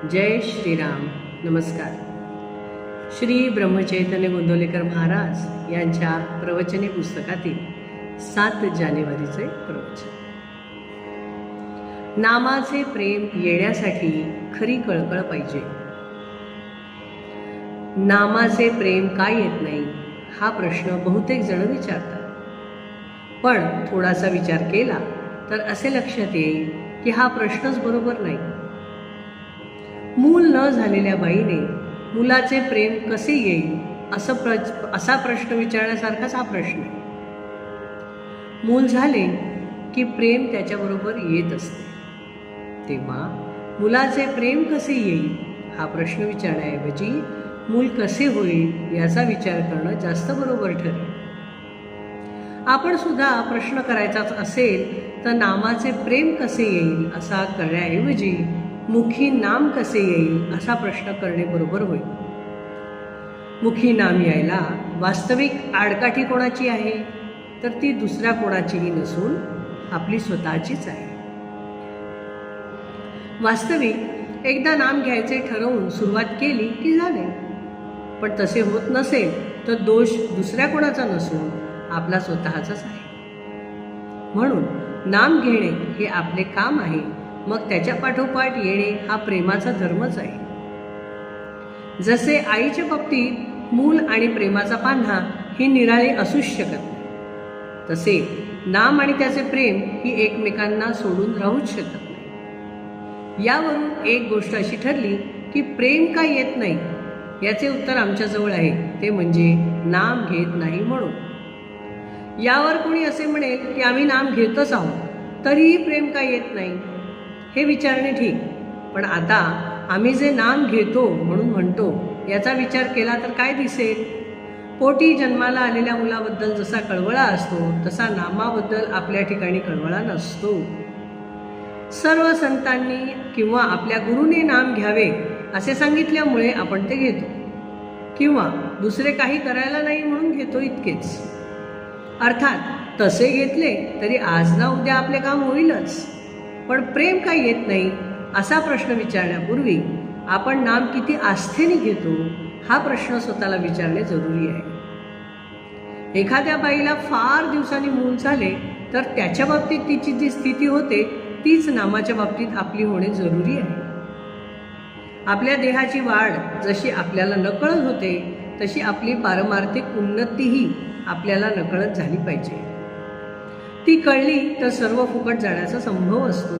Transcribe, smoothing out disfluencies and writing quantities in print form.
जय श्रीराम. नमस्कार. श्री ब्रह्मचैतन्य गोंदवलेकर महाराज यांच्या प्रवचने पुस्तकातील 7 जानेवारीचे प्रवचन. नामाचे प्रेम येण्यासाठी खरी कळकळ पाहिजे. नामाचे प्रेम का येत नाही हा प्रश्न बहुतेक जण विचारतात. पण थोडासा विचार केला तर असे लक्षात येईल की हा प्रश्नच बरोबर नाही. मूल न झालेल्या बाईने मुलाचे प्रेम कसे येईल असा प्रश्न विचारण्यासारखाच हा प्रश्न आहे. मूल झाले की प्रेम त्याच्याबरोबर येत असते. तेव्हा मुलाचे प्रेम कसे येईल हा प्रश्न विचारण्याऐवजी मूल कसे होईल याचा विचार करणं जास्त बरोबर ठरेल. आपण सुद्धा प्रश्न करायचाच असेल तर नामाचे प्रेम कसे येईल असा करण्याऐवजी मुखी नाम कसे येईल असा प्रश्न करणे बरोबर होईल. मुखी नाम यायला वास्तविक आडकाठी कोणाची आहे तर ती दुसऱ्या कोणाचीही नसून आपली स्वतःचीच आहे. वास्तविक एकदा नाम घ्यायचे ठरवून सुरुवात केली की झाले. पण तसे होत नसेल तर दोष दुसऱ्या कोणाचा नसून आपला स्वतःचाच आहे. म्हणून नाम घेणे हे आपले काम आहे. मग त्याच्या पाठोपाठ येणे हा प्रेमाचा धर्मच आहे. जसे आईच्या बाबतीत मूल आणि प्रेमाचा पान्हा ही निराळी असूच शकत नाही, तसे नाम आणि त्याचे प्रेम ही एकमेकांना सोडून राहूच शकत नाही. यावरून एक गोष्ट अशी ठरली की प्रेम का येत नाही याचे उत्तर आमच्याजवळ आहे, ते म्हणजे नाम घेत नाही म्हणून. यावर कोणी असे म्हणेल की आम्ही नाम घेतच आहोत तरीही प्रेम का येत नाही हे विचारणे ठीक. पण आता आम्ही जे नाम घेतो म्हणून म्हणतो याचा विचार केला तर काय दिसेल? पोटी जन्माला आलेल्या मुलाबद्दल जसा कळवळा असतो तसा नामाबद्दल आपल्या ठिकाणी कळवळा नसतो. सर्व संतांनी किंवा आपल्या गुरुने नाम घ्यावे असे सांगितल्यामुळे आपण ते घेतो, किंवा दुसरे काही करायला नाही म्हणून घेतो, इतकेच. अर्थात तसे घेतले तरी आज ना उद्या आपले काम होईलच. पण प्रेम का येत नाही असा प्रश्न विचारण्यापूर्वी आपण नाम किती आस्थेने घेतो हा प्रश्न स्वतःला विचारणे जरुरी आहे. एखाद्या बाईला फार दिवसांनी मूल झाले तर त्याच्या बाबतीत तिची जी स्थिती होते तीच नामाच्या बाबतीत आपली होणे जरुरी आहे. आपल्या देहाची वाढ जशी आपल्याला नकळत होते तशी आपली पारमार्थिक उन्नतीही आपल्याला नकळत झाली पाहिजे. ती कळली तर सर्व फुकट जाण्याचा संभव असतो.